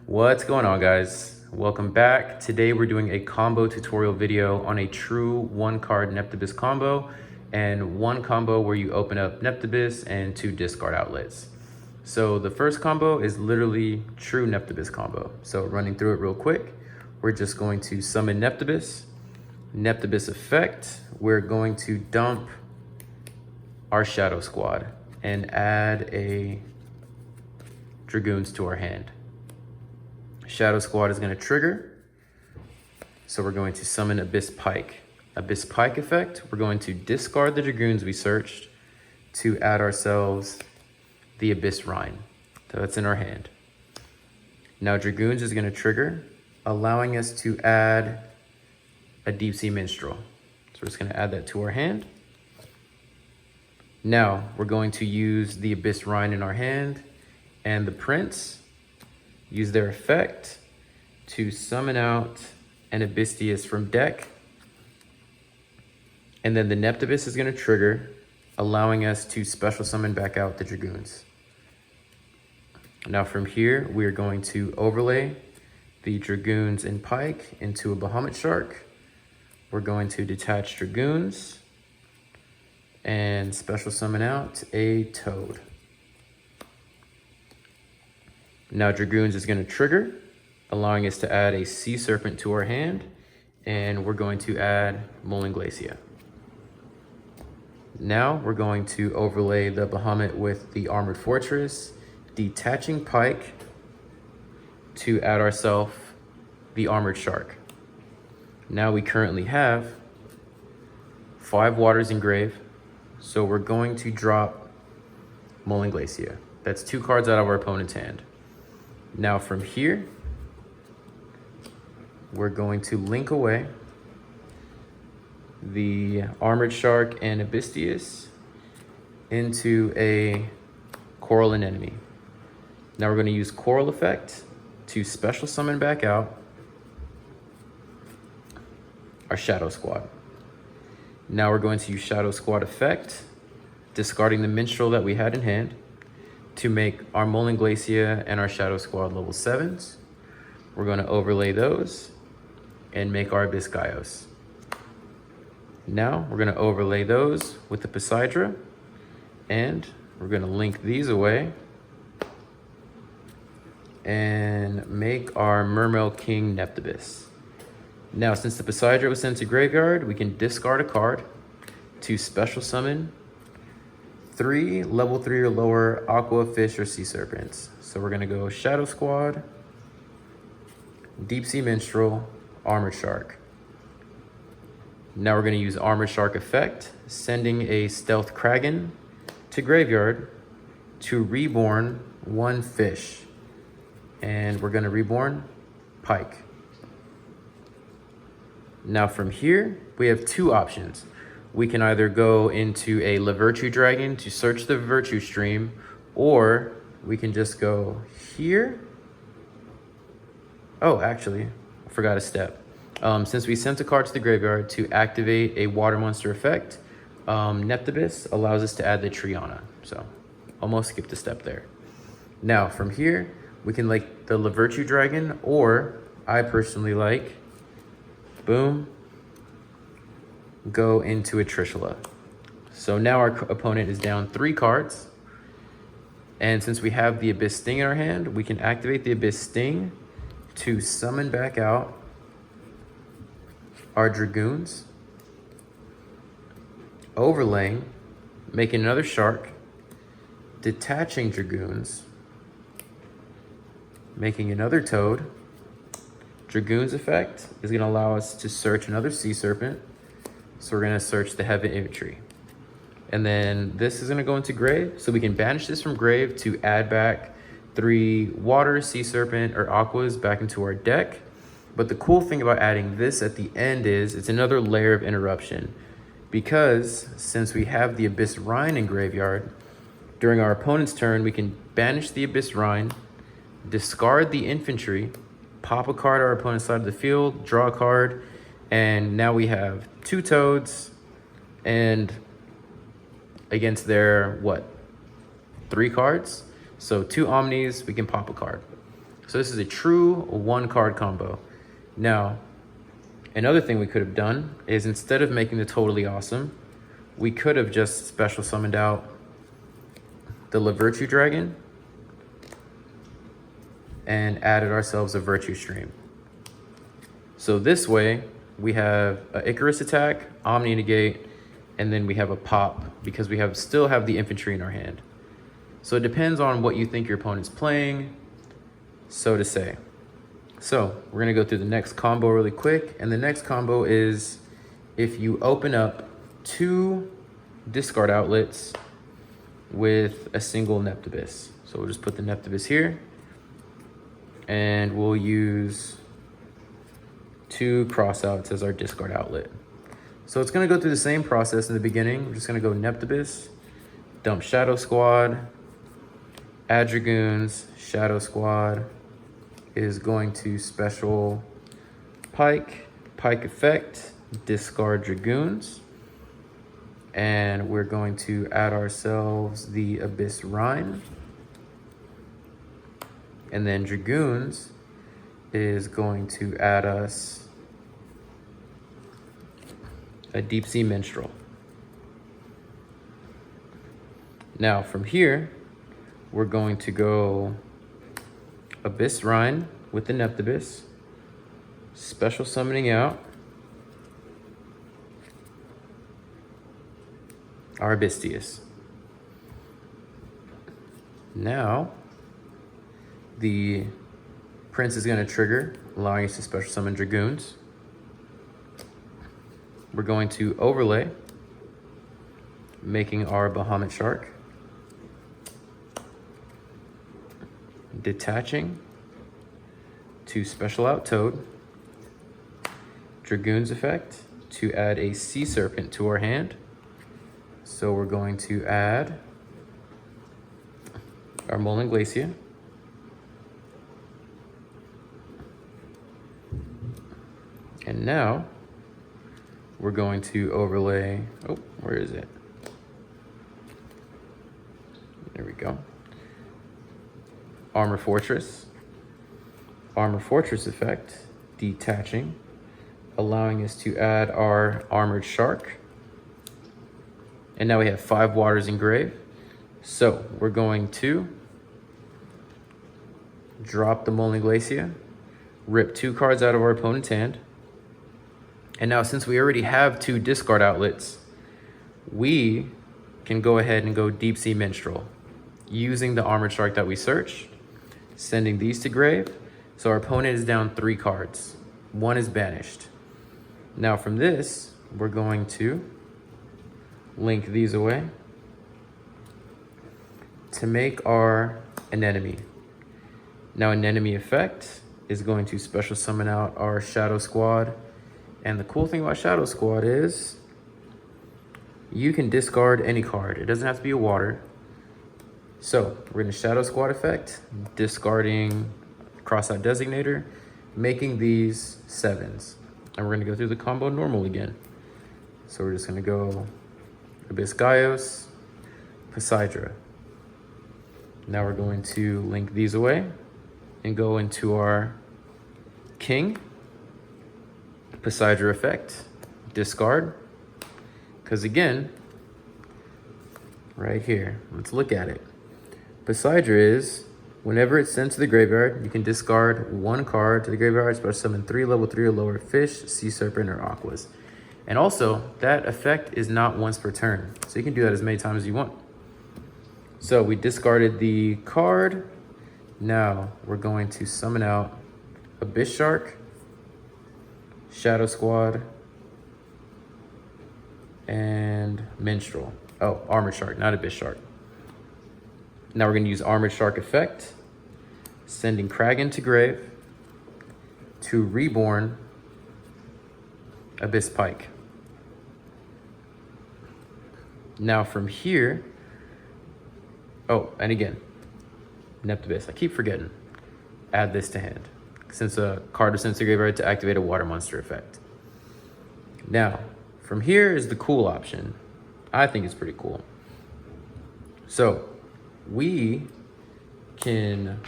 What's going on, guys? Welcome back. Today we're doing a combo tutorial video on a true one card neptabyss combo and one combo where you open up neptabyss and two discard outlets. So the first combo is literally true neptabyss combo. So running through it real quick, we're just going to summon neptabyss effect. We're going to dump our shadow squad and add a dragoons to our hand. Shadow Squad is going to trigger. So we're going to summon Abyss Pike. Abyss Pike effect, we're going to discard the dragoons we searched to add ourselves the Abyss Rhine. So that's in our hand. Now dragoons is going to trigger, allowing us to add a Deep Sea Minstrel. So we're just going to add that to our hand. Now we're going to use the Abyss Rhine in our hand and the Prince. Use their effect to summon out an Abystius from deck. And then the neptabyss is going to trigger, allowing us to special summon back out the dragoons. Now from here, we are going to overlay the dragoons and pike into a Bahamut shark. We're going to detach dragoons and special summon out a toad. Now dragoons is going to trigger, allowing us to add a sea serpent to our hand, and we're going to add Moaling Glacia. Now we're going to overlay the Bahamut with the armored fortress, detaching pike to add ourselves the armored shark. Now we currently have 5 waters engraved, so we're going to drop Moaling Glacia. That's 2 cards out of our opponent's hand. Now from here, we're going to link away the Armored Shark and Abystius into a Coral Anemone. Now we're going to use Coral Effect to special summon back out our Shadow Squad. Now we're going to use Shadow Squad Effect, discarding the Minstrel that we had in hand, to make our Moaling Glacia and our Shadow Squad level 7s. We're going to overlay those and make our Abyss Gaios. Now we're going to overlay those with the Poseidra, and we're going to link these away and make our Mermail King neptabyss. Now since the Poseidra was sent to graveyard, we can discard a card to special summon 3 level 3 or lower aqua, fish, or sea serpents. So we're gonna go Shadow Squad, Deep Sea Minstrel, Armored Shark. Now we're gonna use Armored Shark effect, sending a Stealth Kraken to graveyard to reborn 1 fish. And we're gonna reborn Pike. Now from here, we have 2 options. We can either go into a La Virtue Dragon to search the Virtue Stream, or we can just go here. Oh, actually, I forgot a step. Since we sent a card to the graveyard to activate a water monster effect, neptabyss allows us to add the Triana. So almost skipped a step there. Now from here, we can like the La Virtue Dragon, or I personally like, boom, go into a Trishula. So now our opponent is down 3 cards. And since we have the Abyss Sting in our hand, we can activate the Abyss Sting to summon back out our dragoons, overlaying, making another shark, detaching dragoons, making another toad. Dragoons effect is going to allow us to search another sea serpent. So we're going to search the Heaven Infantry. And then this is going to go into grave. So we can banish this from grave to add back 3 water, sea serpent, or aquas back into our deck. But the cool thing about adding this at the end is it's another layer of interruption. Because since we have the Abyss Rhine in graveyard, during our opponent's turn, we can banish the Abyss Rhine, discard the infantry, pop a card on our opponent's side of the field, draw a card, and now we have 2 toads, and against their, 3 cards? So 2 Omnis, we can pop a card. So this is a true 1-card combo. Now, another thing we could have done is, instead of making the totally awesome, we could have just special summoned out the La Virtue Dragon and added ourselves a Virtue Stream. So this way, we have an Icarus attack, Omni negate, and then we have a pop because we still have the infantry in our hand. So it depends on what you think your opponent's playing, so to say. So we're gonna go through the next combo really quick. And the next combo is if you open up 2 discard outlets with a single neptabyss. So we'll just put the neptabyss here, and we'll use 2 crossouts as our discard outlet. So it's gonna go through the same process in the beginning. We're just gonna go neptabyss, dump Shadow Squad, add Dragoons. Shadow Squad is going to special pike effect, discard Dragoons. And we're going to add ourselves the Abyss Rhine. And then Dragoons is going to add us a Deep Sea Minstrel. Now from here, we're going to go Abyss Rhine with the neptabyss, special summoning out our Abystius. Now, the Prince is going to trigger, allowing us to special summon Dragoons. We're going to overlay, making our Bahamut Shark. Detaching to special out Toad. Dragoons effect to add a Sea Serpent to our hand. So we're going to add our Molan Glacia. And now we're going to overlay, oh, where is it? There we go. Armor Fortress. Armor Fortress effect, detaching, allowing us to add our Armored Shark. And now we have 5 Waters Engraved. So we're going to drop the Molan Glacia, rip 2 cards out of our opponent's hand. And now, since we already have 2 discard outlets, we can go ahead and go Deep Sea Minstrel, using the Armored Shark that we searched, sending these to grave. So our opponent is down 3 cards. 1 is banished. Now from this, we're going to link these away to make our Anemone. Now Anemone effect is going to special summon out our Shadow Squad. And the cool thing about Shadow Squad is you can discard any card. It doesn't have to be a water. So we're in the Shadow Squad effect, discarding crossout designator, making these 7s. And we're gonna go through the combo normal again. So we're just gonna go Abyss Gaios, Poseidra. Now we're going to link these away and go into our King. Poseidra effect, discard. Because again, right here, let's look at it. Poseidra is, whenever it's sent to the graveyard, you can discard 1 card to the graveyard, special summon 3 level 3 or lower fish, sea serpent, or aquas. And also, that effect is not once per turn. So you can do that as many times as you want. So we discarded the card. Now we're going to summon out Abyss Shark, Shadow Squad, and Minstrel. Oh, Armored Shark, not Abyss Shark. Now we're going to use Armored Shark effect, sending Kragan to grave to reborn Abyss Pike. Now from here, oh, and again, neptabyss, I keep forgetting. Add this to hand, since a card was sent to the graveyard to activate a water monster effect. Now, from here is the cool option. I think it's pretty cool. So, we can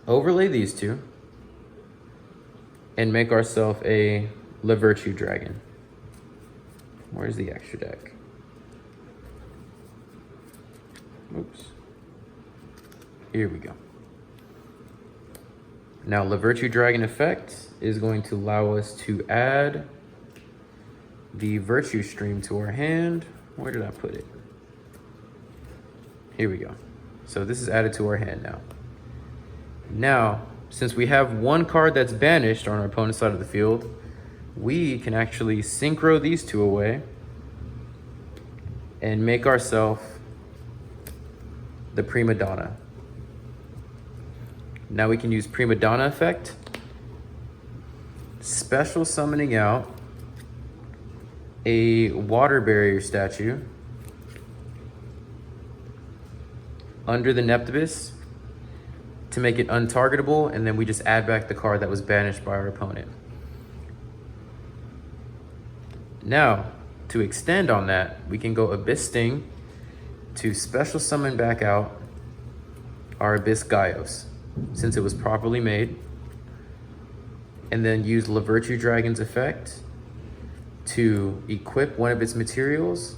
overlay these two, and make ourselves a La Virtue Dragon. Where's the extra deck? Oops. Here we go. Now, La Virtue Dragon effect is going to allow us to add the Virtue Stream to our hand. Where did I put it? Here we go. So this is added to our hand now. Now, since we have one card that's banished on our opponent's side of the field, we can actually synchro these two away and make ourselves the Prima Donna. Now we can use Prima Donna effect, special summoning out a water barrier statue under the neptabyss to make it untargetable, and then we just add back the card that was banished by our opponent. Now, to extend on that, we can go Abyss Sting to special summon back out our Abyss Gaios, since it was properly made, and then use La Virtue Dragon's effect to equip one of its materials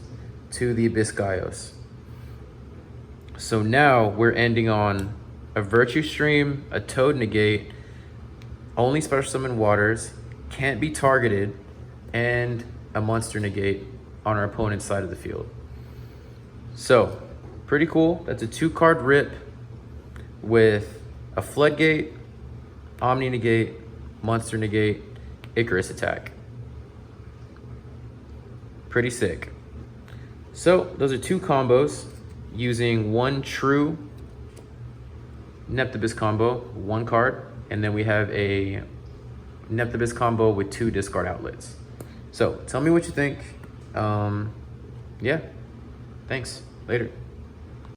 to the Abyss Gaios. So now we're ending on a Virtue Stream, a Toad Negate, only special summon waters, can't be targeted, and a Monster Negate on our opponent's side of the field. So, pretty cool. That's a 2-card rip with a Floodgate, Omni Negate, Monster Negate, Icarus attack. Pretty sick. So, those are 2 combos using one true neptabyss combo, 1 card, and then we have a neptabyss combo with 2 discard outlets. So tell me what you think. Yeah, thanks. Later.